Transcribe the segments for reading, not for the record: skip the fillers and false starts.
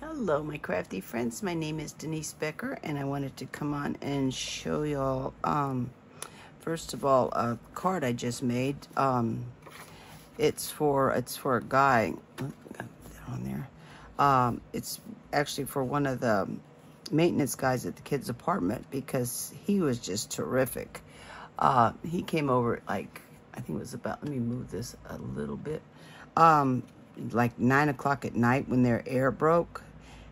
Hello my crafty friends, my name is Denise Becker and I wanted to come on and show y'all first of all a card I just made. It's for a guy. Oh, got that on there. It's actually for one of the maintenance guys at the kids' apartment because he was just terrific. He came over like, I think it was about, let me move this a little bit, like 9 o'clock at night when their air broke.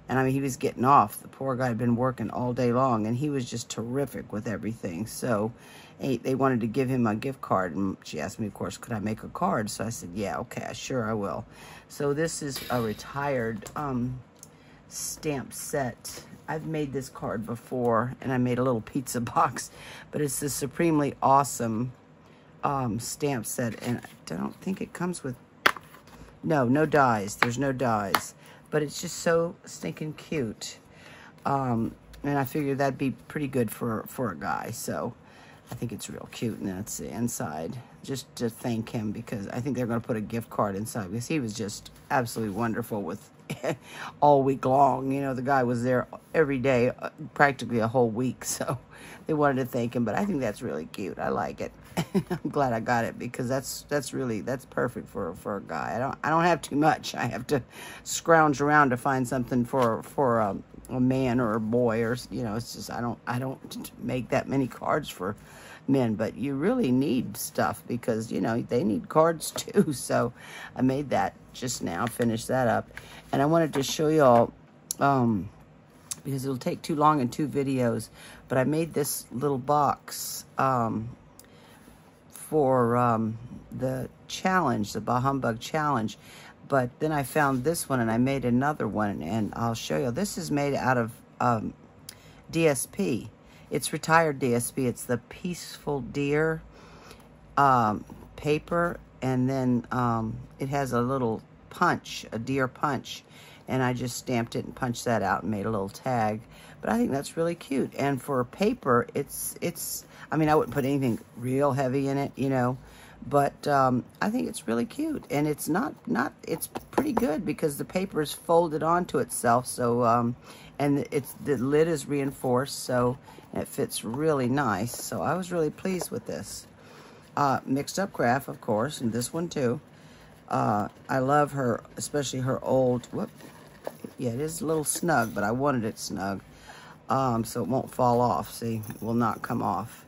And I mean, he was getting off. The poor guy had been working all day long, and he was just terrific with everything. So they wanted to give him a gift card, and she asked me, of course, could I make a card? So I said, yeah, okay, sure I will. So this is a retired stamp set. I've made this card before, and I made a little pizza box, but it's the Supremely Awesome stamp set, and I don't think it comes with, no dies. There's no dies. But it's just so stinking cute. And I figured that'd be pretty good for a guy. So I think it's real cute. And that's the inside. Just to thank him because I think they're going to put a gift card inside because he was just absolutely wonderful with all week long. You know, the guy was there every day, practically a whole week. So they wanted to thank him. But I think that's really cute. I like it. I'm glad I got it because that's perfect for a guy. I don't have too much. I have to scrounge around to find something for a man or a boy, or you know, it's just I don't make that many cards for men, but you really need stuff because you know they need cards too. So I made that just now, finished that up, and I wanted to show y'all because it'll take too long in 2 videos, but I made this little box for the challenge, the Bah Humbug challenge. But then I found this one and I made another one, and I'll show you. This is made out of DSP. It's retired DSP. It's the Peaceful Deer paper, and then it has a little punch, a deer punch, and I just stamped it and punched that out and made a little tag. But I think that's really cute. And for paper, it's I mean, I wouldn't put anything real heavy in it, you know, but I think it's really cute. And it's it's pretty good because the paper is folded onto itself. So, and the lid is reinforced, so it fits really nice. So I was really pleased with this. Mixed up craft, of course, and this one too. I love her, especially her old, whoop. Yeah, it is a little snug, but I wanted it snug. So it won't fall off. See, it will not come off.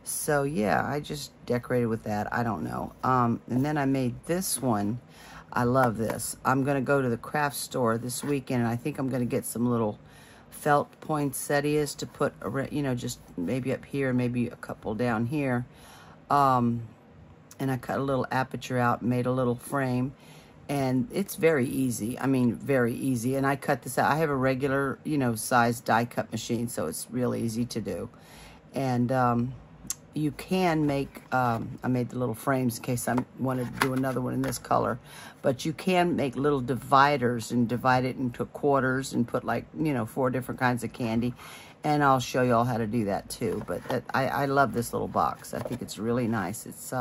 So yeah, I just decorated with that. I don't know. And then I made this one. I love this. I'm going to go to the craft store this weekend, and I think I'm going to get some little felt poinsettias to put, you know, just maybe up here, maybe a couple down here. And I cut a little aperture out and made a little frame. And it's very easy. I mean, very easy. And I cut this out. I have a regular, you know, size die cut machine, so it's real easy to do. And you can make, I made the little frames in case I wanted to do another one in this color. But you can make little dividers and divide it into quarters and put like, you know, 4 different kinds of candy. And I'll show you all how to do that too. But I love this little box. I think it's really nice. It's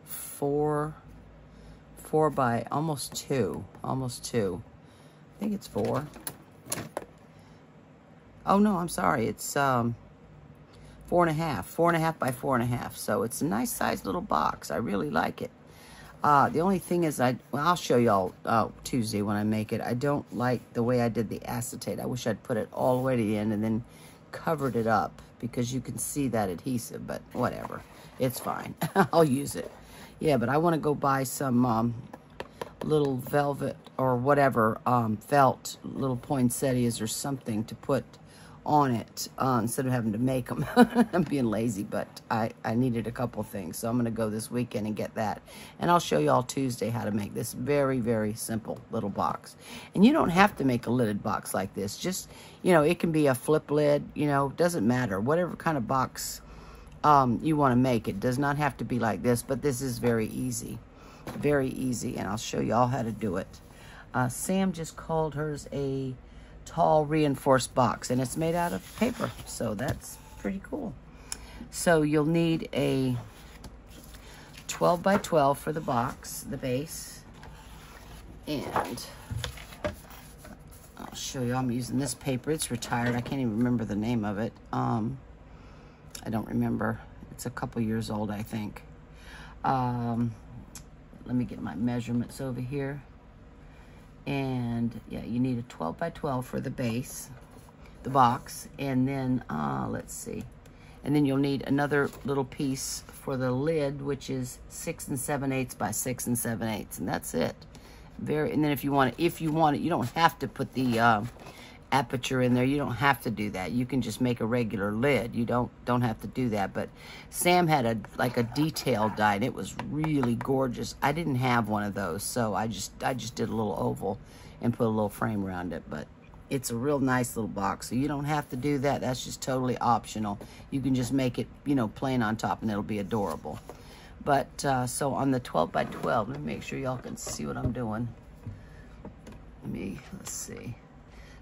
4 by almost 2. I think it's 4. Oh no, I'm sorry. It's 4.5 by 4.5. So it's a nice sized little box. I really like it. The only thing is I'll show y'all Tuesday when I make it. I don't like the way I did the acetate. I wish I'd put it all the way to the end and then covered it up because you can see that adhesive, but whatever. It's fine. I'll use it. Yeah, but I want to go buy some little velvet or whatever, felt, little poinsettias or something to put on it instead of having to make them. I'm being lazy, but I needed a couple things. So I'm going to go this weekend and get that. And I'll show you all Tuesday how to make this very, very simple little box. And you don't have to make a lidded box like this. Just, you know, it can be a flip lid, you know, doesn't matter. Whatever kind of box you want to make. It does not have to be like this, but this is very easy. Very easy, and I'll show you all how to do it. Sam just called hers a tall reinforced box, and it's made out of paper, so that's pretty cool. So you'll need a 12 by 12 for the box, the base, and I'll I'll show you. I'm using this paper. It's retired. I can't even remember the name of it. I don't remember. It's a couple years old, I think. Let me get my measurements over here. And yeah, you need a 12 by 12 for the base, the box. And then, let's see. And then you'll need another little piece for the lid, which is 6 7/8 by 6 7/8, and that's it. And then if you want it, you don't have to put the aperture in there. You don't have to do that. You can just make a regular lid. You don't have to do that. But Sam had a detailed die, and it was really gorgeous. I didn't have one of those, so I just did a little oval and put a little frame around it. But it's a real nice little box, so you don't have to do that. That's just totally optional. You can just make it, plain on top, and it'll be adorable. But, so on the 12 by 12, let me make sure y'all can see what I'm doing. Let's see.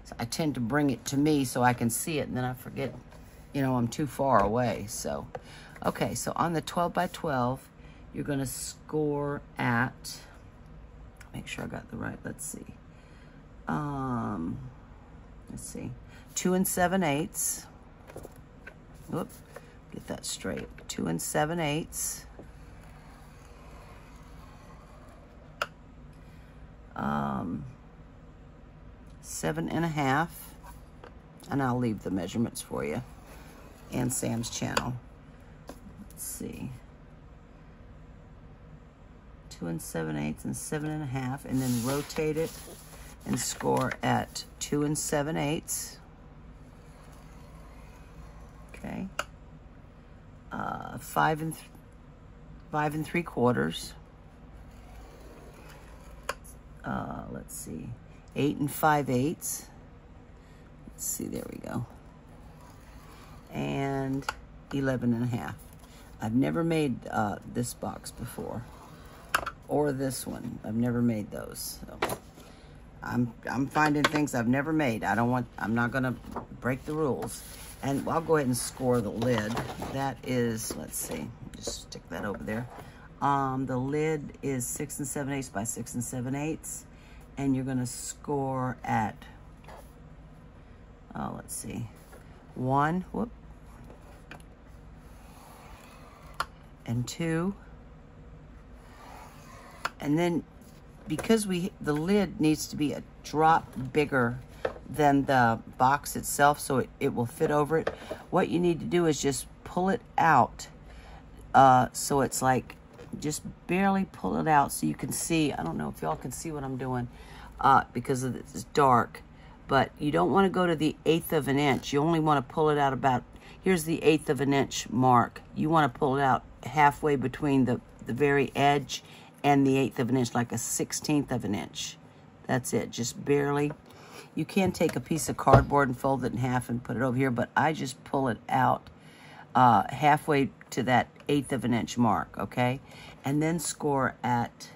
So I tend to bring it to me so I can see it, and then I forget, I'm too far away. So, okay, so on the 12 by 12, you're gonna score at, make sure I got the right, let's see, 2 7/8. Whoop, get that straight. 2 7/8. 7 1/2, and I'll leave the measurements for you and Sam's channel. Let's see, 2 7/8 and 7 1/2, and then rotate it and score at 2 7/8. Okay, 5 3/4. Let's see, 8 5/8. Let's see, there we go. And 11 1/2. I've never made this box before, or this one. I've never made those. So I'm finding things I've never made. I'm not gonna break the rules. And I'll go ahead and score the lid. That is, let's see, just stick that over there. The lid is 6 7/8 by 6 7/8, and you're gonna score at, let's see, 1, whoop, and 2, and then because the lid needs to be a drop bigger than the box itself, so it will fit over it. What you need to do is just pull it out, so it's like, just barely pull it out so you can see. I don't know if y'all can see what I'm doing because it's dark, but you don't want to go to the 1/8 of an inch. You only want to pull it out about, here's the 1/8 of an inch mark. You want to pull it out halfway between the very edge and the 1/8 of an inch, like a 1/16 of an inch. That's it, just barely. You can take a piece of cardboard and fold it in half and put it over here, but I just pull it out halfway to that 1/8 of an inch mark, okay? And then score at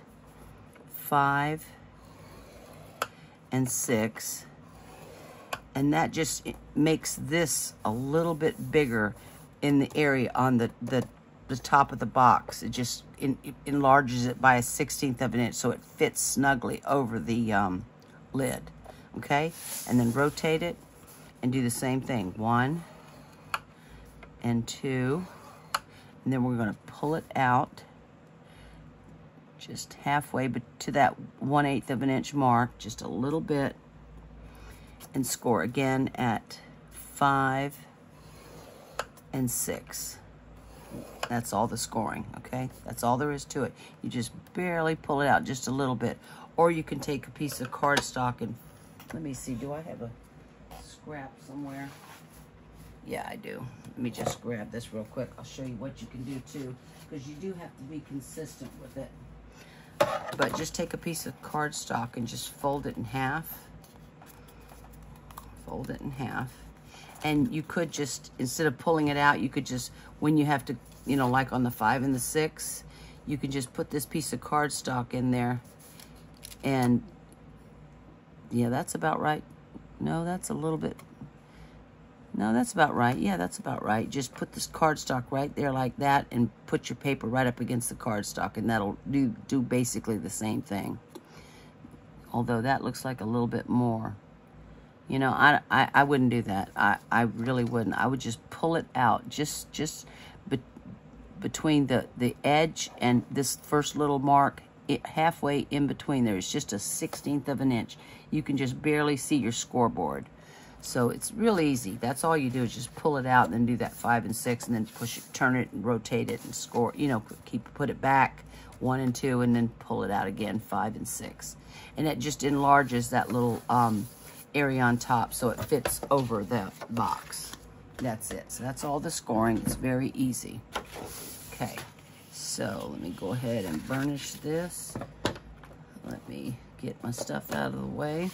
5 and 6. And that just makes this a little bit bigger in the area on the top of the box. It just enlarges it by a 1/16 of an inch so it fits snugly over the lid, okay? And then rotate it and do the same thing. 1 and 2, and then we're going to pull it out just halfway to that 1/8 of an inch mark, just a little bit, and score again at 5 and 6. That's all the scoring, okay? That's all there is to it. You just barely pull it out just a little bit, or you can take a piece of cardstock and, let me see, do I have a scrap somewhere? Yeah, I do. Let me just grab this real quick. I'll show you what you can do too, because you do have to be consistent with it. But just take a piece of cardstock and just fold it in half. Fold it in half. And you could just, instead of pulling it out, you could just, when you have to, like on the 5 and the 6, you can just put this piece of cardstock in there. And yeah, that's about right. No, that's a little bit, no, that's about right. Yeah, that's about right. Just put this cardstock right there like that and put your paper right up against the cardstock, and that'll do basically the same thing. Although that looks like a little bit more. You know, I wouldn't do that. I really wouldn't. I would just pull it out, just be, between the edge and this first little mark, halfway in between there is just a 1/16 of an inch. You can just barely see your scoreboard. So it's real easy. That's all you do is just pull it out and then do that 5 and 6 and then push it, turn it and rotate it and score, you know, put it back 1 and 2 and then pull it out again 5 and 6. And it just enlarges that little area on top so it fits over the box. That's it. So that's all the scoring. It's very easy. Okay, so let me go ahead and burnish this. Let me get my stuff out of the way.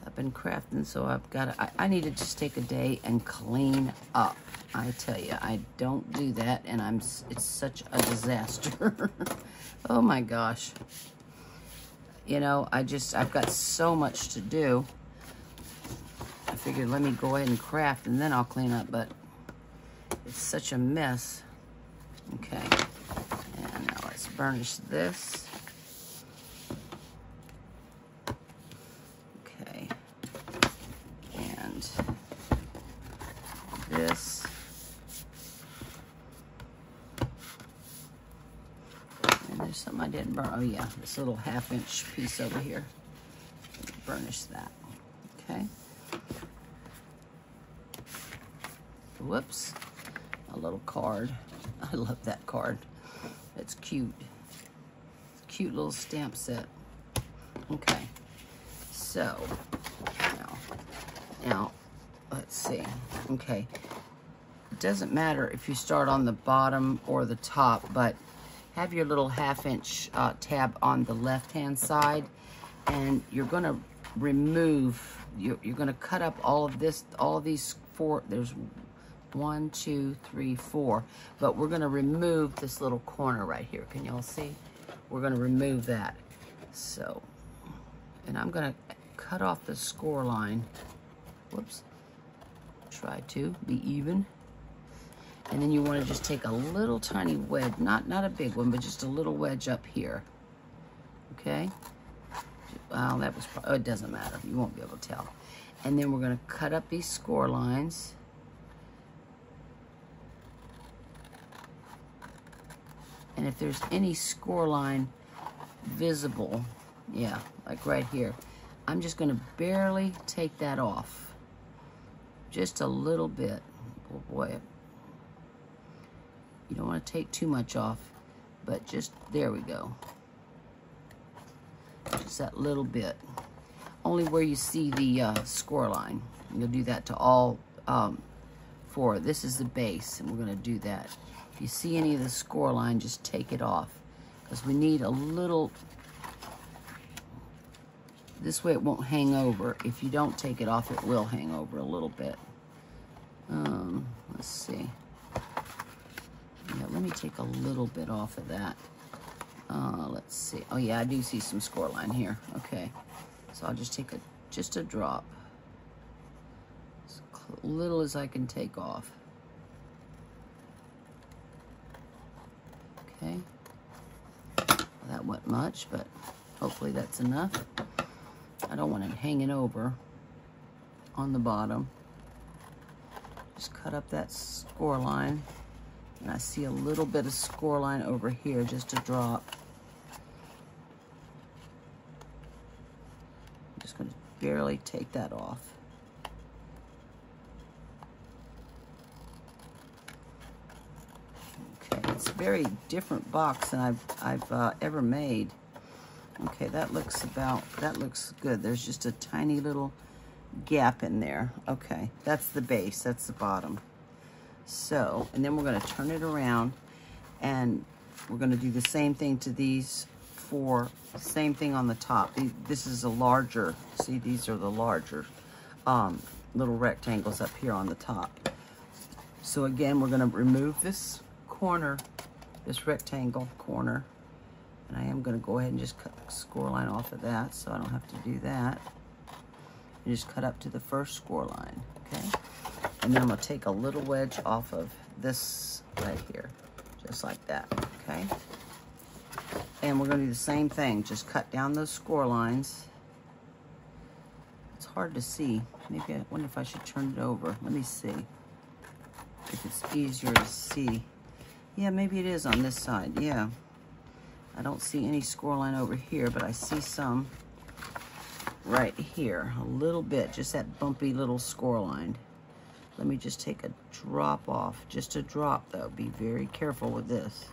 I've been crafting, so I've got to, I need to just take a day and clean up. I tell you, I don't do that, and it's such a disaster. Oh my gosh. You know, I've got so much to do. I figured let me go ahead and craft and then I'll clean up, but it's such a mess. Okay, and now let's burnish this. Okay, and this. And there's something I didn't burn. Oh yeah, this little 1/2-inch piece over here. Burnish that. Okay. Whoops. A little card. I love that card. It's cute. It's a cute little stamp set. Okay. So, now, let's see. Okay. It doesn't matter if you start on the bottom or the top, but have your little 1/2-inch tab on the left-hand side, and you're going to remove, you're going to cut up all of this, all of these 4, there's 1, 2, 3, 4, but we're going to remove this little corner right here. Can y'all see? We're going to remove that. So, and I'm going to cut off the score line. Whoops. Try to be even. And then you want to just take a little tiny wedge, not a big one, but just a little wedge up here. Okay? Well, that was, oh, it doesn't matter. You won't be able to tell. And then we're going to cut up these score lines. And if there's any score line visible, yeah, like right here, I'm just going to barely take that off. Just a little bit. Oh boy. You don't want to take too much off, but just, there we go. Just that little bit. Only where you see the score line. You'll do that to all 4. This is the base, and we're going to do that. If you see any of the score line, just take it off, because we need a little, this way it won't hang over. If you don't take it off, it will hang over a little bit. Let's see. Yeah, let me take a little bit off of that. Let's see. Oh yeah, I do see some score line here. Okay, so I'll just take just a drop, as little as I can take off. Okay, well, that wasn't much, but hopefully that's enough. I don't want it hanging over on the bottom. Just cut up that score line. And I see a little bit of score line over here, just a drop. I'm just going to barely take that off. Okay, it's a very different box than I've ever made. Okay, that looks good. There's just a tiny little gap in there. Okay, that's the base, that's the bottom. So, and then we're going to turn it around, and we're going to do the same thing to these 4, same thing on the top. This is a larger, see, these are the larger little rectangles up here on the top. So again, we're going to remove this corner, this rectangle corner, and I am going to go ahead and just cut the score line off of that, so I don't have to do that. And just cut up to the first score line, okay? And then I'm going to take a little wedge off of this right here, just like that, okay? And we're going to do the same thing, just cut down those score lines. hard to see. Maybe I wonder if I should turn it over. Let me see if it's easier to see. Yeah, maybe it is on this side. Yeah. I don't see any score line over here, but I see some right here. A little bit, just that bumpy little score line. Let me just take a drop off. Just a drop, though. Be very careful with this.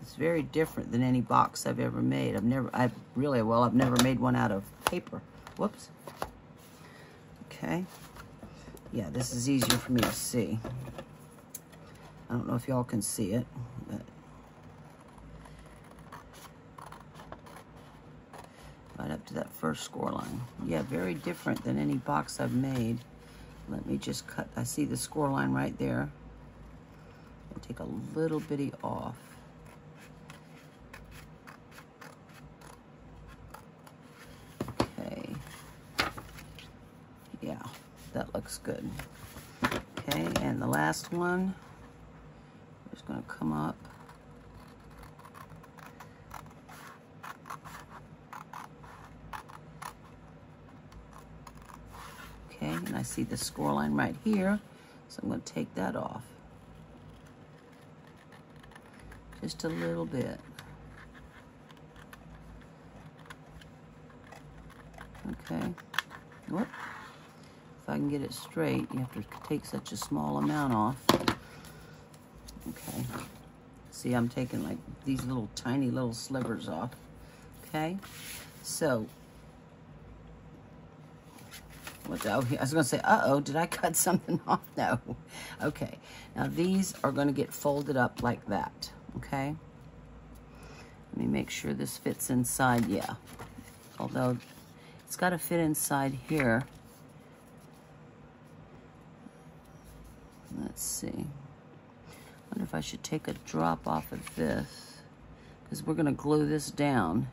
It's very different than any box I've ever made. I've never made one out of paper. Whoops. Okay. Yeah, this is easier for me to see. I don't know if y'all can see it, but right up to that first score line. Yeah, very different than any box I've made. Let me just cut. I see the score line right there. I'll take a little bitty off. Okay. Yeah, that looks good. Okay, and the last one is going to come up. Okay, and I see the score line right here, so I'm going to take that off. Just a little bit. Okay. Whoop. If I can get it straight, you have to take such a small amount off. Okay. See, I'm taking like these little tiny little slivers off. Okay. So, I was going to say, uh-oh, did I cut something off? No. Okay. Now, these are going to get folded up like that. Okay. Let me make sure this fits inside. Yeah. Although, it's got to fit inside here. Let's see. I wonder if I should take a drop off of this, because we're going to glue this down,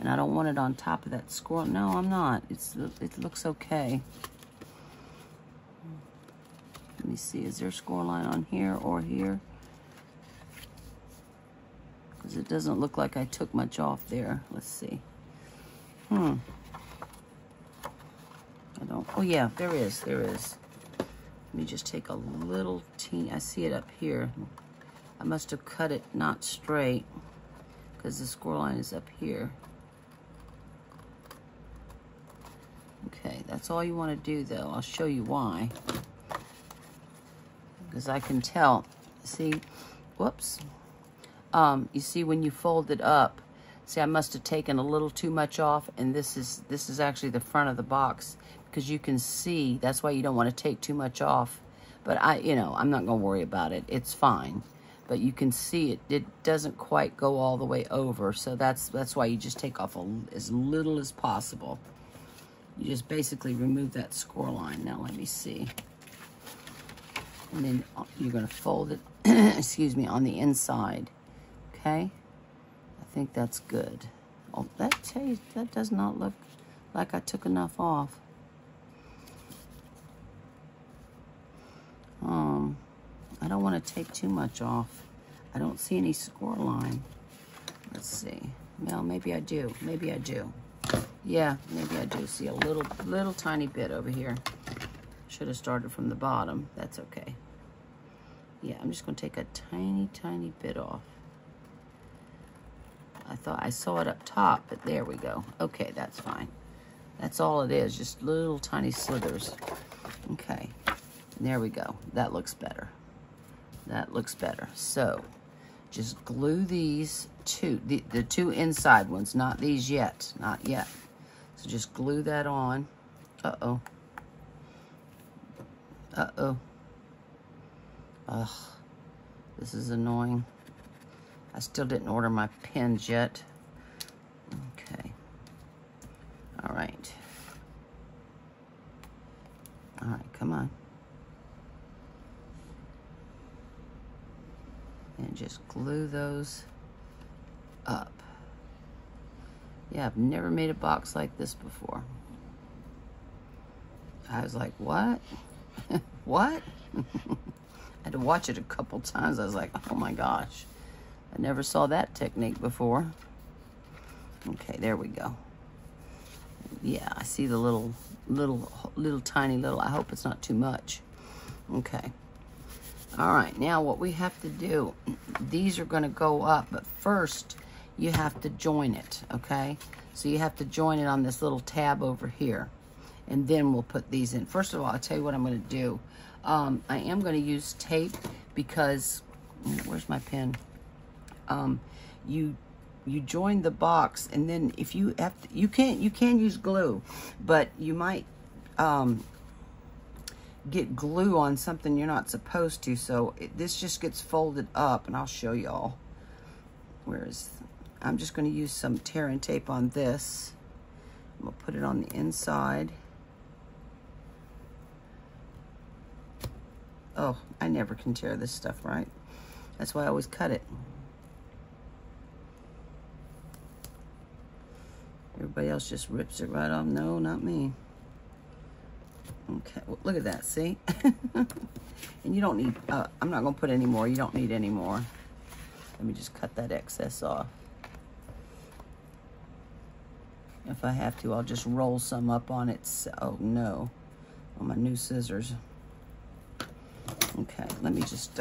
and I don't want it on top of that score. No, I'm not. It looks okay. Let me see. Is there a score line on here or here? Because it doesn't look like I took much off there. Let's see. I don't. Oh yeah, there is. There is. Let me just take a little teeny. I see it up here. I must have cut it not straight because the score line is up here. Okay, that's all you want to do though. I'll show you why. Because I can tell. See, whoops. You see when you fold it up, see I must have taken a little too much off, and this is actually the front of the box, because you can see. That's why you don't want to take too much off. But I'm not going to worry about it. It's fine. But you can see it doesn't quite go all the way over, so that's why you just take off as little as possible. You just basically remove that score line. Now let me see. And then you're going to fold it, excuse me, on the inside. Okay? I think that's good. Oh, that does not look like I took enough off. I don't want to take too much off. I don't see any score line. Let's see. Well, maybe I do. Maybe I do. Yeah, maybe I do see a little tiny bit over here. Should have started from the bottom. That's okay. Yeah, I'm just going to take a tiny bit off. I thought I saw it up top, but there we go. Okay, that's fine. That's all it is, just little tiny slithers. Okay, there we go. That looks better. That looks better. So, just glue these two, the two inside ones, not these yet, not yet. So just glue that on. Uh-oh. Uh-oh. Ugh, this is annoying. I still didn't order my pins yet. Okay. All right. All right, come on. And just glue those up. Yeah, I've never made a box like this before. I was like, what? What? I had to watch it a couple times. I was like, oh my gosh. I never saw that technique before. Okay, there we go. And Yeah, I see the little tiny little, I hope it's not too much. Okay. All right, now what we have to do, these are gonna go up, but first you have to join it, okay? So you have to join it on this little tab over here, and then we'll put these in. First of all, I'll tell you what I'm gonna do. I am gonna use tape because, where's my pen? You join the box, and then if you have to, you can use glue, but you might get glue on something you're not supposed to, so this just gets folded up, and I'll show y'all. I'm just going to use some tear and tape on this. I'm going to put it on the inside. Oh, I never can tear this stuff right. That's why I always cut it. Everybody else just rips it right off. No, not me. Okay, well, look at that, see? And you don't need, I'm not gonna put any more. You don't need any more. Let me just cut that excess off. If I have to, I'll just roll some up on it. Oh no, on my new scissors. Okay, let me just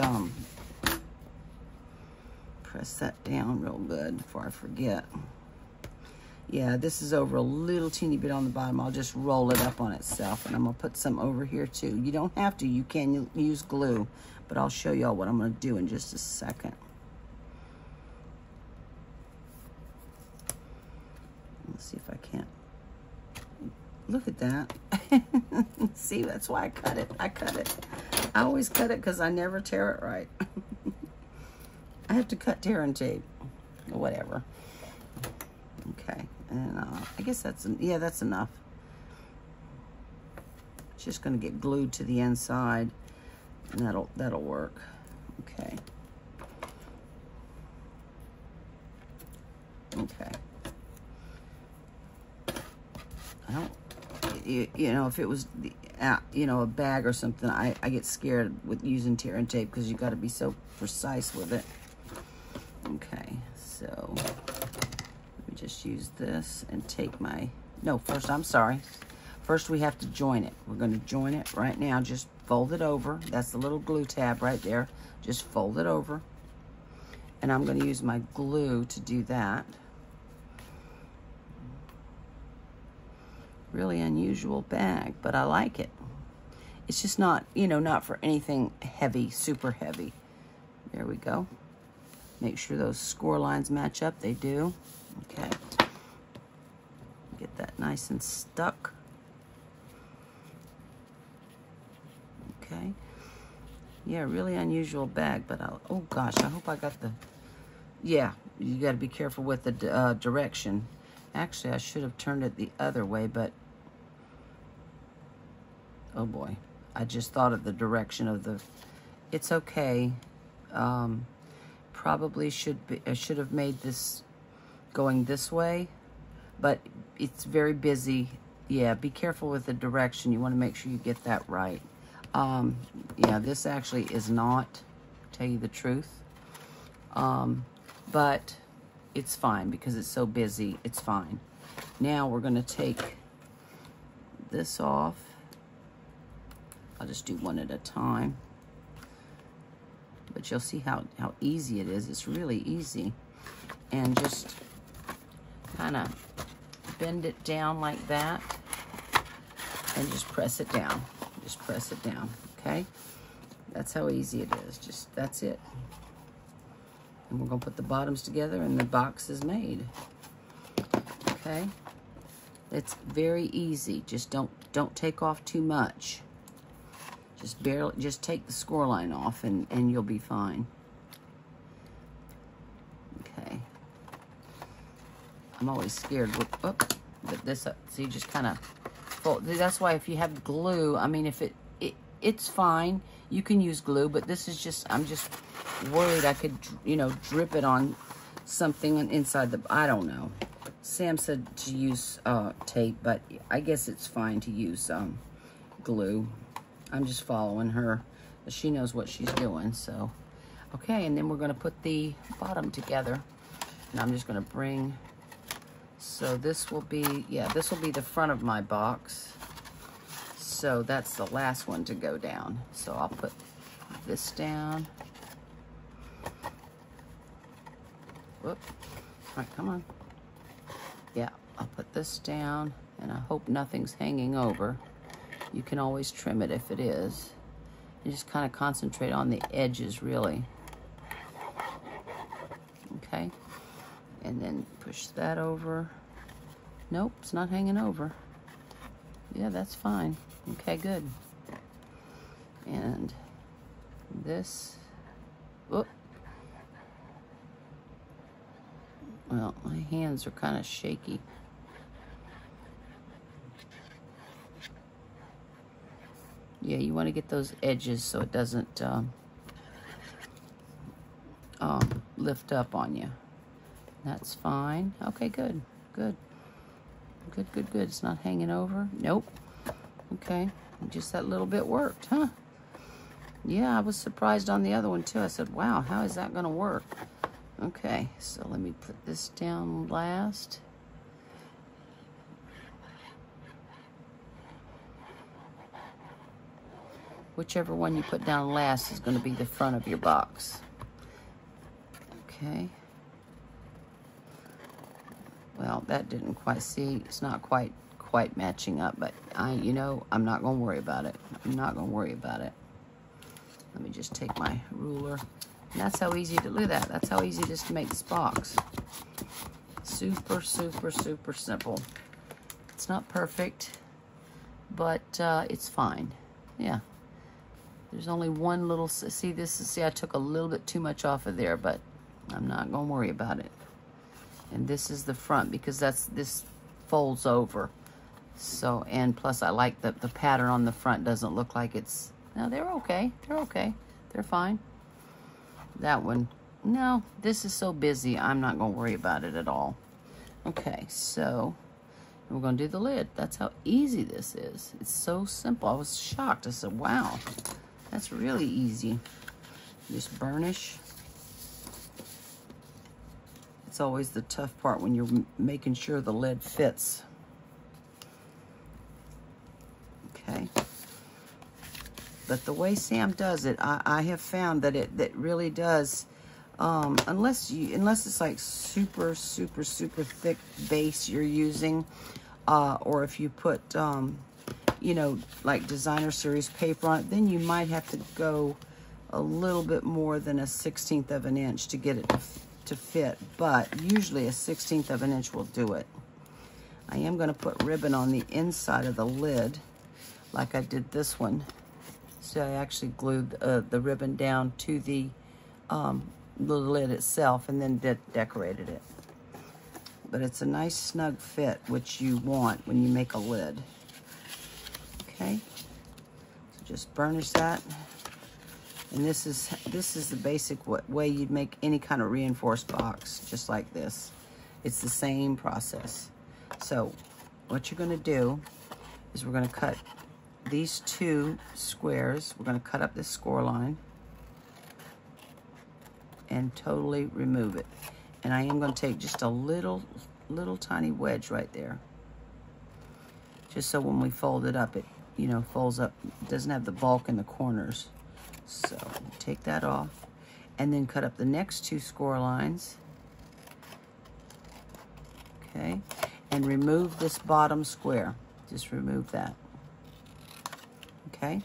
press that down real good before I forget. Yeah, this is over a little teeny bit on the bottom. I'll just roll it up on itself, and I'm gonna put some over here too. You don't have to, you can use glue, but I'll show y'all what I'm gonna do in just a second. Let's see if I can't. Look at that. See, that's why I cut it. I always cut it because I never tear it right. I have to cut tear and tape, or whatever. Okay, and I guess that's enough. It's just going to get glued to the inside, and that'll work. Okay. Okay. I don't, you know, if it was you know, a bag or something, I get scared with using tear and tape because you got to be so precise with it. Okay, so just use this and take my, no, first, I'm sorry. First we have to join it. We're going to join it right now. Just fold it over. That's the little glue tab right there. Just fold it over. And I'm going to use my glue to do that. Really unusual bag, but I like it. It's just not, you know, not for anything heavy, super heavy. There we go. Make sure those score lines match up. They do. Okay, get that nice and stuck. Okay, yeah, really unusual bag, but oh gosh, I hope I got the, yeah, you got to be careful with the direction. Actually, I should have turned it the other way, but oh boy, I just thought of the direction of the, it's okay. Probably should be, I should have made this going this way, but it's very busy. Yeah, be careful with the direction. You want to make sure you get that right. Yeah, this actually is not, to tell you the truth, but it's fine because it's so busy. It's fine. Now we're going to take this off. I'll just do one at a time, but you'll see how easy it is. It's really easy. And just kind of bend it down like that and just press it down. Just press it down, okay? That's how easy it is. Just, that's it. And we're gonna put the bottoms together and the box is made. Okay? It's very easy. Just don't take off too much. Just barely, just take the score line off and you'll be fine. Okay. I'm always scared with, but this, so you just kind of fold. That's why if you have glue, I mean, if it's fine. You can use glue, but this is just, I'm just worried I could, you know, drip it on something inside the, I don't know. Sam said to use tape, but I guess it's fine to use glue. I'm just following her. She knows what she's doing, so. Okay, and then we're gonna put the bottom together. And I'm just gonna bring So this will be, yeah, this will be the front of my box. So that's the last one to go down. So I'll put this down. Whoop. All right, come on. Yeah, I'll put this down, and I hope nothing's hanging over. You can always trim it if it is. You just kind of concentrate on the edges, really. Okay. And then push that over. Nope, it's not hanging over. Yeah, that's fine. Okay, good. And this, whoop. Well, my hands are kind of shaky. Yeah, you want to get those edges so it doesn't lift up on you. That's fine. Okay, good, good. Good, good, good. It's not hanging over. Nope. Okay, just that little bit worked, huh? Yeah, I was surprised on the other one too. I said, wow, how is that gonna work? Okay, so let me put this down last. Whichever one you put down last is gonna be the front of your box. Okay. Well, that didn't quite see. It's not quite matching up, but you know, I'm not gonna worry about it. I'm not gonna worry about it. Let me just take my ruler. And that's how easy to do that. That's how easy it is to make this box. Super, super, super simple. It's not perfect, but it's fine. Yeah. There's only one little, see this, see I took a little bit too much off of there, but I'm not gonna worry about it. And this is the front because this folds over. So, and plus I like the pattern on the front doesn't look like it's, no, they're okay. They're okay. They're fine. That one, no, this is so busy. I'm not gonna worry about it at all. Okay, so we're gonna do the lid. That's how easy this is. It's so simple. I was shocked. I said, wow, that's really easy. Just burnish. It's always the tough part when you're making sure the lid fits. Okay. But the way Sam does it, I have found that it really does, unless it's like super, super, super thick base you're using, or if you put, you know, like designer series paper on it, then you might have to go a little bit more than a 1/16 of an inch to get it to fit. But usually a 1/16 of an inch will do it. I am going to put ribbon on the inside of the lid, like I did this one. So I actually glued the ribbon down to the lid itself and then decorated it. But it's a nice snug fit, which you want when you make a lid. Okay, so just burnish that. And this is the basic way you'd make any kind of reinforced box, just like this. It's the same process. So what you're gonna do is we're gonna cut these two squares. We're gonna cut up this score line and totally remove it. And I am gonna take just a little tiny wedge right there. Just so when we fold it up, it, you know, folds up, it doesn't have the bulk in the corners. So take that off and then cut up the next two score lines. Okay, and remove this bottom square. Just remove that. Okay,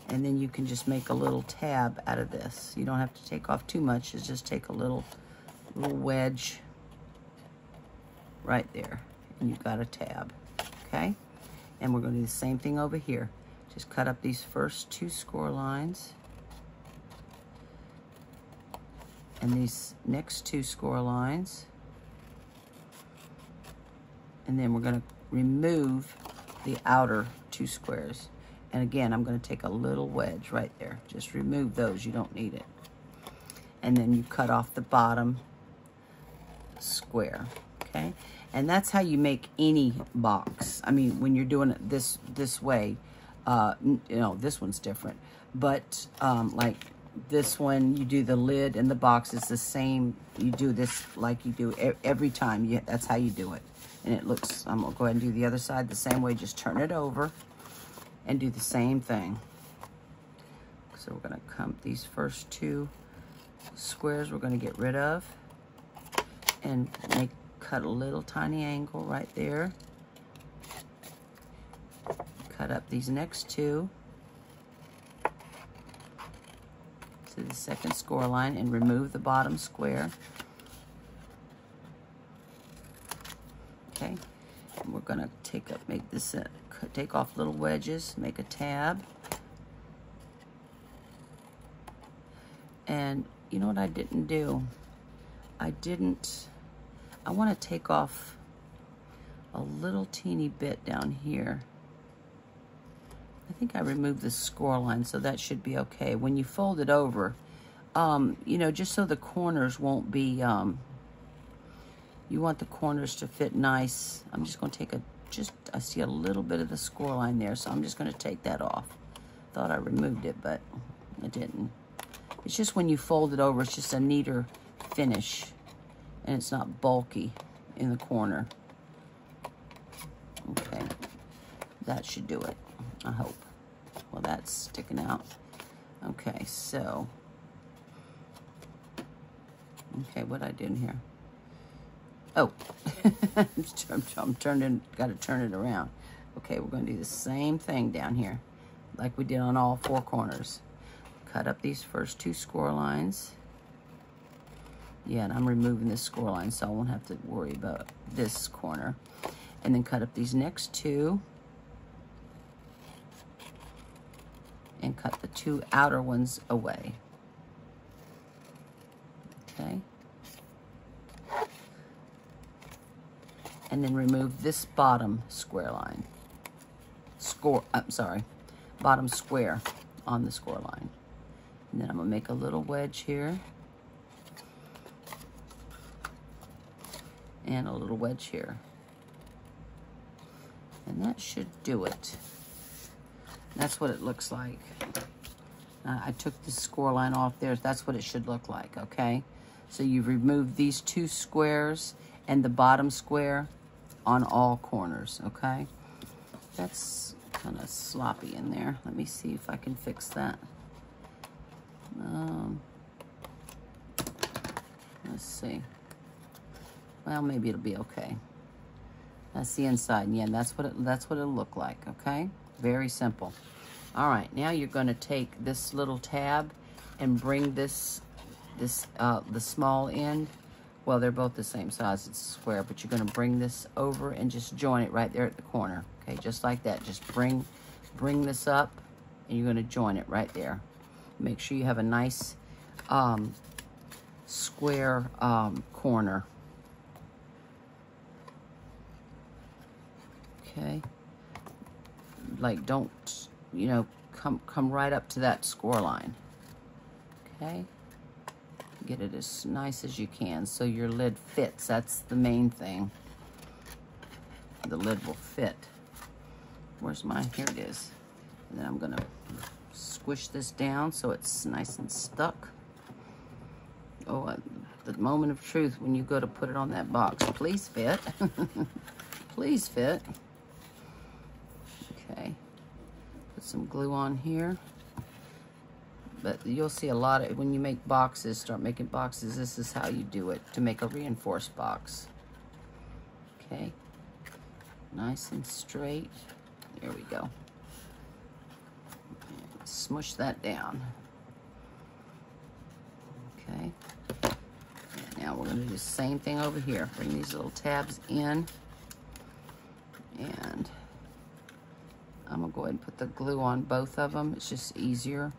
and then you can just make a little tab out of this. You don't have to take off too much. It's just take a little wedge right there, and you've got a tab. Okay, and we're going to do the same thing over here. Just cut up these first two score lines and these next two score lines, and then we're going to remove the outer two squares. And again, I'm going to take a little wedge right there. Just remove those. You don't need it. And then you cut off the bottom square. Okay? And that's how you make any box. I mean, when you're doing it this way, you know, this one's different. But like this one, you do the lid and the box is the same. You do this like you do every time. That's how you do it. and it looks, I'm gonna go ahead and do the other side the same way. Just turn it over and do the same thing. So we're gonna come, these first two squares we're gonna get rid of and cut a little tiny angle right there. Cut up these next two to the second score line and remove the bottom square. Okay, and we're gonna make this, take off little wedges, make a tab. And you know what I didn't do? I wanna take off a little teeny bit down here. I think I removed the score line, so that should be okay. When you fold it over, you know, just so the corners won't be, you want the corners to fit nice. I'm just gonna take I see a little bit of the score line there, so I'm just gonna take that off. Thought I removed it, but I didn't. It's just when you fold it over, it's just a neater finish, and it's not bulky in the corner. Okay, that should do it, I hope. Well, that's sticking out. Okay, so, okay, what I did here? Oh, I'm turning, gotta turn it around. Okay, we're gonna do the same thing down here, like we did on all four corners. Cut up these first two score lines. Yeah, and I'm removing this score line, so I won't have to worry about this corner. And then cut up these next two. And cut the two outer ones away. Okay. And then remove this bottom square line. Bottom square on the score line. And then I'm gonna make a little wedge here. And a little wedge here. And that should do it. That's what it looks like. I took the score line off there. That's what it should look like, okay? So you've removed these two squares and the bottom square on all corners, okay? That's kind of sloppy in there. Let me see if I can fix that. Let's see. Well, maybe it'll be okay. That's the inside, and yeah, that's what it'll look like, okay? Very simple. All right, now you're gonna take this little tab and bring the small end. Well, they're both the same size, it's square, but you're gonna bring this over and just join it right there at the corner. Okay, just like that. Just bring this up and you're gonna join it right there. Make sure you have a nice square corner. Okay. Like, don't, you know, come right up to that score line. Okay. Get it as nice as you can so your lid fits. That's the main thing. The lid will fit. Where's my, here it is. And then I'm gonna squish this down so it's nice and stuck. Oh, the moment of truth when you go to put it on that box. Please fit. Please fit. Okay. Put some glue on here. But you'll see a lot of, when you make boxes, start making boxes, this is how you do it to make a reinforced box. Okay. Nice and straight. There we go. Smush that down. Okay. Now we're going to do the same thing over here. Bring these little tabs in. And I'm going to go ahead and put the glue on both of them. It's just easier.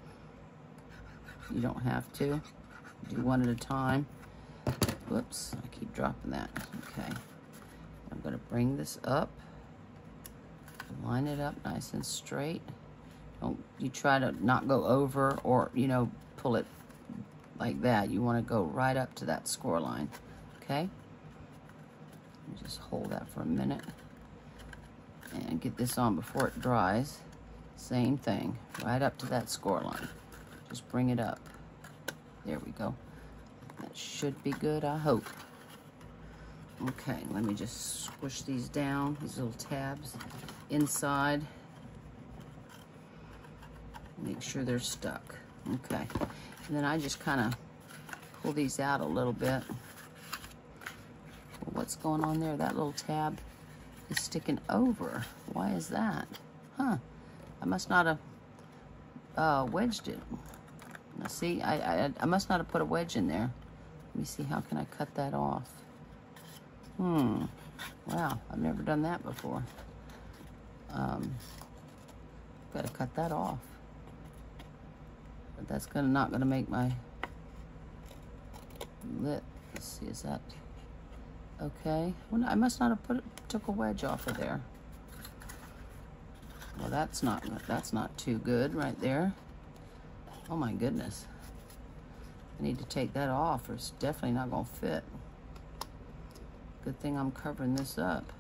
You don't have to. Do one at a time. Whoops, I keep dropping that. Okay. I'm going to bring this up. Line it up nice and straight. Don't you try to not go over or, you know, pull it like that. You want to go right up to that score line. Okay? Just hold that for a minute. And get this on before it dries. Same thing. Right up to that score line. Just bring it up. There we go. That should be good, I hope. Okay, let me just squish these down, these little tabs inside. Make sure they're stuck. Okay, and then I just kind of pull these out a little bit. Well, what's going on there? That little tab is sticking over. Why is that? Huh, I must not have wedged it. Now see, I must not have put a wedge in there. Let me see, how can I cut that off? Wow, I've never done that before. Gotta cut that off. But that's not gonna make my lid. Let's see, is that okay? Well, I must not have took a wedge off of there. Well, that's not too good right there. Oh my goodness. I need to take that off or it's definitely not gonna fit. Good thing I'm covering this up.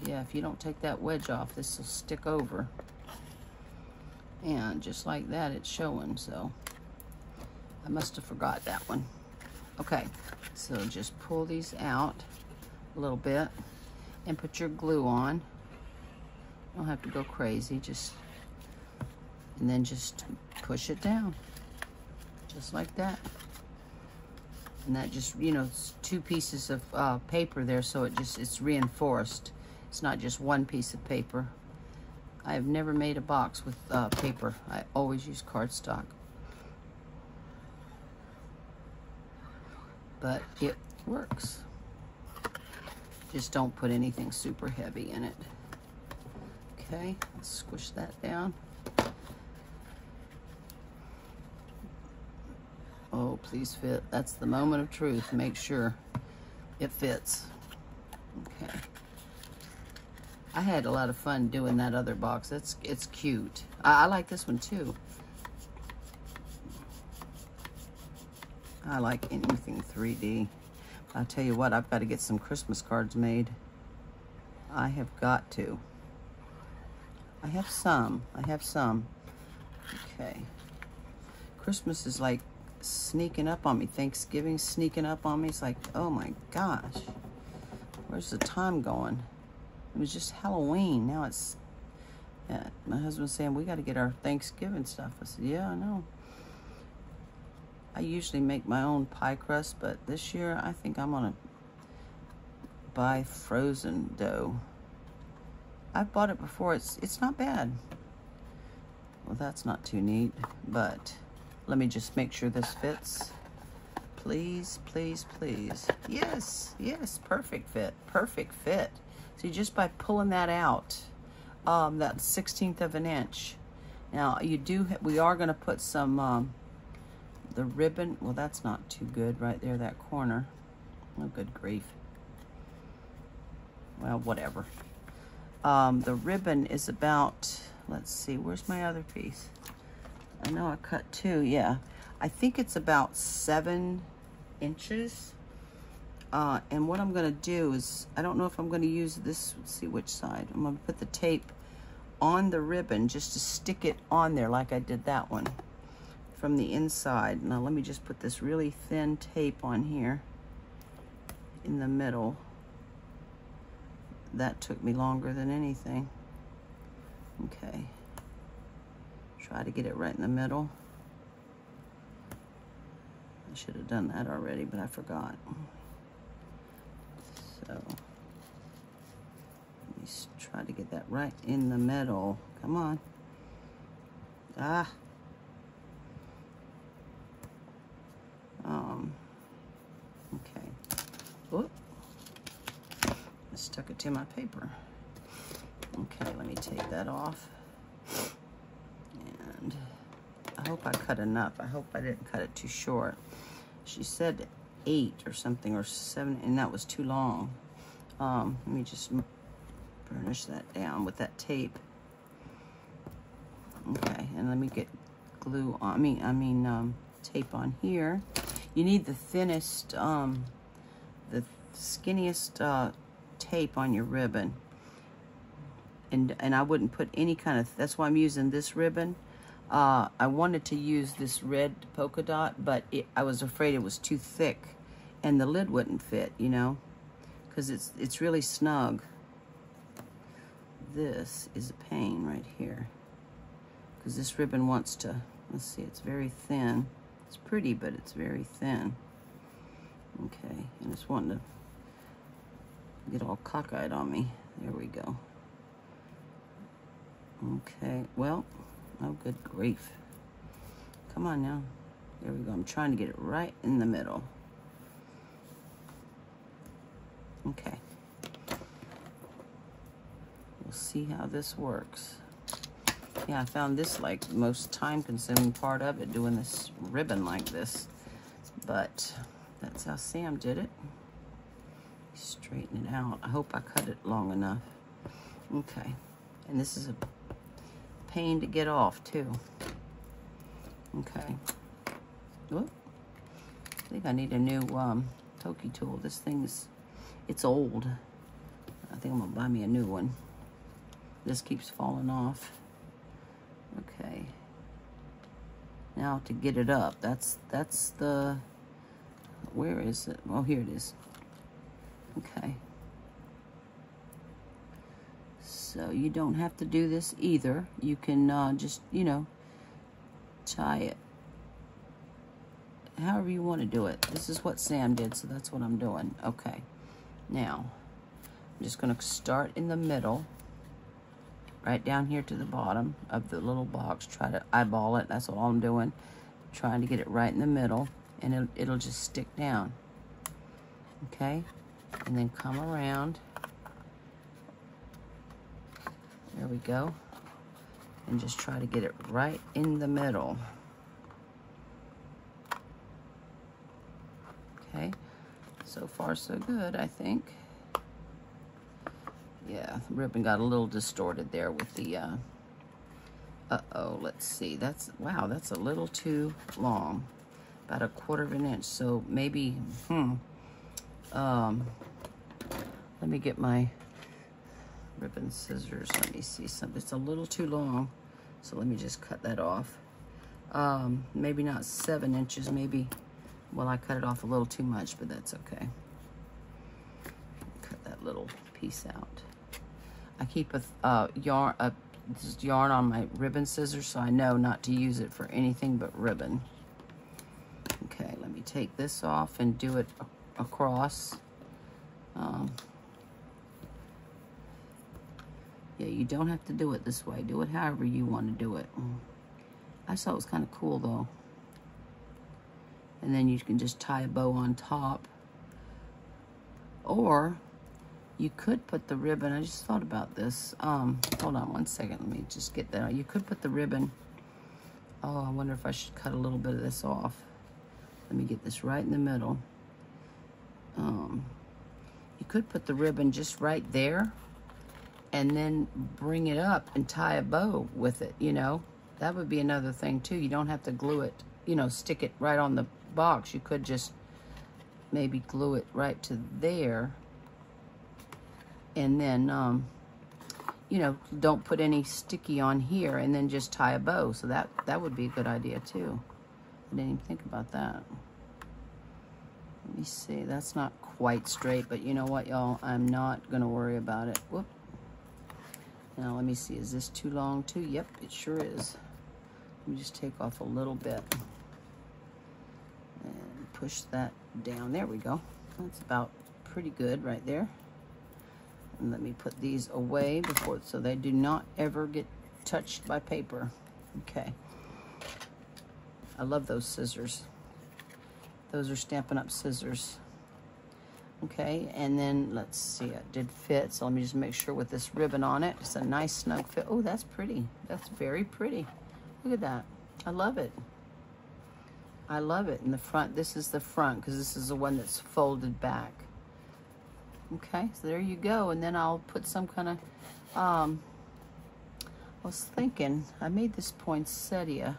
Yeah, if you don't take that wedge off, this will stick over. And just like that, it's showing, so I must have forgot that one. Okay, so just pull these out a little bit and put your glue on. You don't have to go crazy, and then just push it down, just like that. And that just, you know, it's 2 pieces of paper there, so it's reinforced. It's not just 1 piece of paper. I have never made a box with paper. I always use cardstock. But it works. Just don't put anything super heavy in it. Okay, let's squish that down. Oh, please fit. That's the moment of truth. Make sure it fits. Okay. I had a lot of fun doing that other box. It's cute. I like this one too. I like anything 3D. I'll tell you what, I've got to get some Christmas cards made. I have got to. I have some. Okay. Christmas is like sneaking up on me. Thanksgiving's sneaking up on me. It's like, oh my gosh. Where's the time going? It was just Halloween. Now it's, yeah, my husband's saying, we got to get our Thanksgiving stuff. I said, yeah, I know. I usually make my own pie crust, but this year I think I'm going to buy frozen dough. I've bought it before. It's not bad. Well, that's not too neat, but let me just make sure this fits. Please, please, please. Yes, yes, perfect fit, perfect fit. See, just by pulling that out, that 1/16 of an inch. Now, we are gonna put some, the ribbon, well, that's not too good right there, that corner. Oh, good grief. Well, whatever. The ribbon is about, let's see, where's my other piece? I know I cut 2, yeah. I think it's about 7 inches. And what I'm gonna do is, I don't know if I'm gonna use this, let's see which side. I'm gonna put the tape on the ribbon just to stick it on there like I did that one from the inside. Now let me just put this really thin tape on here in the middle. That took me longer than anything. Okay. Try to get it right in the middle. I should have done that already, but I forgot. So, let me try to get that right in the middle. Come on. Ah. Okay. Whoop. I stuck it to my paper. Okay, let me take that off. And I hope I cut enough. I hope I didn't cut it too short. She said 8 or something, or 7, and that was too long. Let me just burnish that down with that tape. Okay, and let me get glue on, I mean tape on here. You need the thinnest, the skinniest tape on your ribbon. And I wouldn't put any kind of, that's why I'm using this ribbon. I wanted to use this red polka dot, but I was afraid it was too thick and the lid wouldn't fit, you know, because it's really snug. This is a pain right here, because this ribbon wants to, let's see, it's very thin. It's pretty, but it's very thin. Okay, and it's wanting to get all cockeyed on me. There we go. Okay, well, oh good grief. Come on now. There we go. I'm trying to get it right in the middle. Okay. We'll see how this works. Yeah, I found this like the most time-consuming part of it, doing this ribbon like this. But that's how Sam did it. Straighten it out. I hope I cut it long enough. Okay. And this is a pain to get off too. Okay. Whoop. I think I need a new Toki tool. This thing's, it's old. I think I'm gonna buy me a new one. This keeps falling off. Okay. Now to get it up, that's the, where is it? Oh, here it is. Okay. So you don't have to do this either. You can just, you know, tie it however you want to do it. This is what Sam did, so that's what I'm doing. Okay. Now, I'm just going to start in the middle, right down here to the bottom of the little box. Try to eyeball it. That's all I'm doing. Trying to get it right in the middle, and it'll just stick down. Okay? And then come around. There we go. And just try to get it right in the middle. Okay. So far, so good, I think. Yeah, the ribbon got a little distorted there with the, uh-oh, let's see. That's, wow, that's a little too long. About 1/4 of an inch. So maybe, let me get my ribbon scissors. Let me see something. It's a little too long, so let me just cut that off. Maybe not 7 inches, maybe, well, I cut it off a little too much, but that's okay. Cut that little piece out. I keep a yarn on my ribbon scissors, so I know not to use it for anything but ribbon. Okay, let me take this off and do it across. Yeah, you don't have to do it this way. Do it however you want to do it. I thought it was kind of cool though. And then you can just tie a bow on top. Or you could put the ribbon, I just thought about this. Hold on one second, let me just get that out. You could put the ribbon, oh, I wonder if I should cut a little bit of this off. Let me get this right in the middle. You could put the ribbon just right there and then bring it up and tie a bow with it, you know. That would be another thing too. You don't have to glue it, you know, stick it right on the box. You could just maybe glue it right to there. And then, you know, don't put any sticky on here, and then just tie a bow. So that would be a good idea too. I didn't even think about that. Let me see, that's not quite straight, but you know what, y'all? I'm not gonna worry about it. Whoop. Now let me see, is this too long too? Yep, it sure is. Let me just take off a little bit and push that down. There we go. That's about pretty good right there. And let me put these away before, so they do not ever get touched by paper. Okay. I love those scissors. Those are Stampin' Up scissors. Okay, and then let's see, it did fit, so let me just make sure with this ribbon on it. It's a nice snug fit. Oh, that's pretty. That's very pretty. Look at that. I love it. I love it. In the front, this is the front, because this is the one that's folded back. Okay, so there you go. And then I'll put some kind of, I was thinking, I made this poinsettia,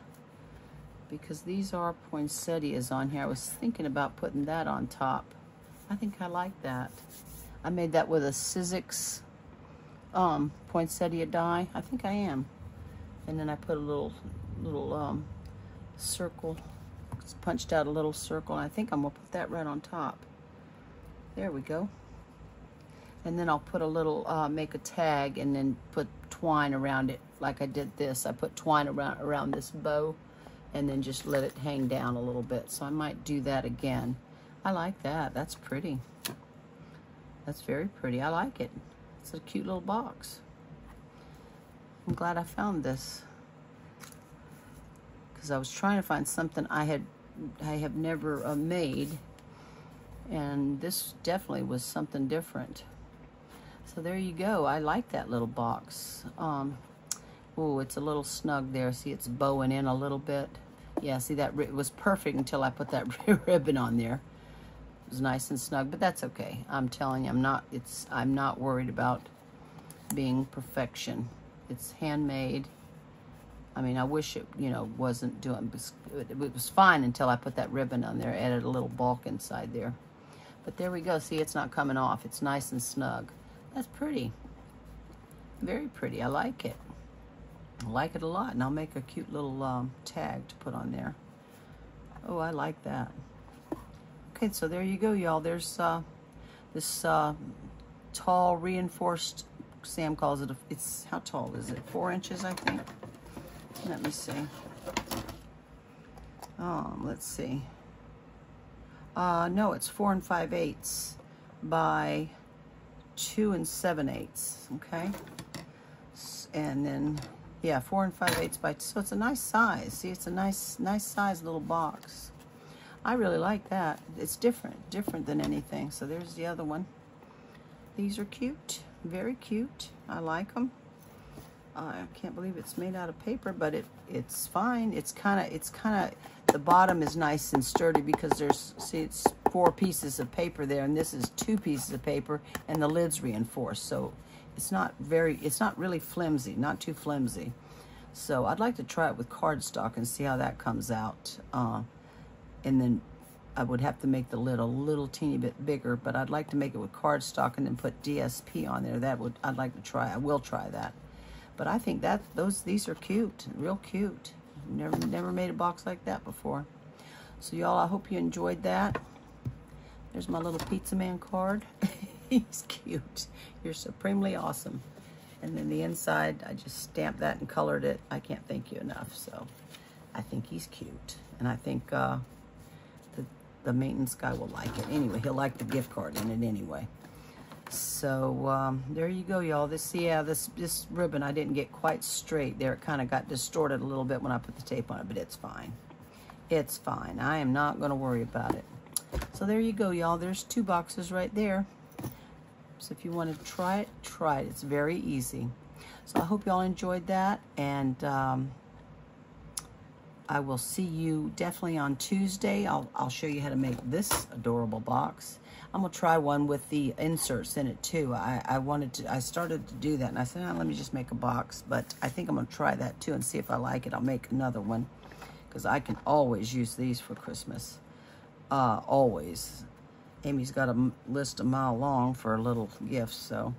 because these are poinsettias on here. I was thinking about putting that on top. I think I like that. I made that with a Sizzix poinsettia die. I think I am. And then I put a little circle, punched out a little circle, and I think I'm gonna put that right on top. There we go. And then I'll put a little, make a tag and then put twine around it like I did this. I put twine around this bow and then just let it hang down a little bit. So I might do that again. I like that. That's pretty. That's very pretty. I like it. It's a cute little box. I'm glad I found this, because I was trying to find something I have never made, and this definitely was something different. So there you go. I like that little box. Oh, it's a little snug there. See, it's bowing in a little bit. Yeah, see, that it was perfect until I put that ribbon on there. It was nice and snug, but that's okay. I'm telling you, I'm not worried about being perfection. It's handmade. I mean, I wish it, you know, wasn't doing, it was fine until I put that ribbon on there, added a little bulk inside there. But there we go. See, it's not coming off. It's nice and snug. That's pretty. Very pretty. I like it. I like it a lot. And I'll make a cute little tag to put on there. Oh, I like that. Okay, so there you go, y'all. There's this tall reinforced, Sam calls it, it's, how tall is it? 4 inches, I think. Let me see. Let's see. No, it's 4 5/8 by 2 7/8. Okay. And then, yeah, 4 5/8 by, so it's a nice size. See, it's a nice size little box. I really like that. It's different than anything. So there's the other one. These are cute, very cute. I like them. I can't believe it's made out of paper, but it's fine. It's kind of, the bottom is nice and sturdy because there's, see, it's 4 pieces of paper there, and this is 2 pieces of paper, and the lid's reinforced. So it's not really flimsy, not too flimsy. So I'd like to try it with cardstock and see how that comes out. And then I would have to make the lid a little teeny bit bigger, but I'd like to make it with cardstock and then put DSP on there. I'd like to try. I will try that. But I think that these are cute, real cute. Never made a box like that before. So y'all, I hope you enjoyed that. There's my little pizza man card. He's cute. You're supremely awesome. And then the inside, I just stamped that and colored it. I can't thank you enough. So I think he's cute, and I think the maintenance guy will like it. Anyway, he'll like the gift card in it anyway. So there you go, y'all. This ribbon I didn't get quite straight there. It kind of got distorted a little bit when I put the tape on it, but it's fine. It's fine. I am not going to worry about it. So there you go, y'all. There's 2 boxes right there. So if you want to try it, try it. It's very easy. So I hope y'all enjoyed that, and I will see you definitely on Tuesday. I'll show you how to make this adorable box. I'm gonna try one with the inserts in it too. I started to do that, and I said, oh, let me just make a box, but I think I'm gonna try that too and see if I like it. I'll make another one, because I can always use these for Christmas. Always. Amy's got a list a mile long for little gifts, so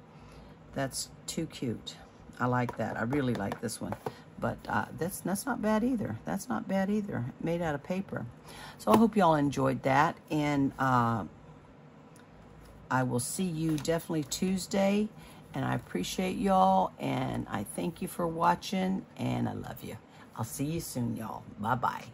that's too cute. I like that. I really like this one. But that's not bad either. That's not bad either. Made out of paper. So I hope y'all enjoyed that. And I will see you definitely Tuesday. And I appreciate y'all. And I thank you for watching. And I love you. I'll see you soon, y'all. Bye-bye.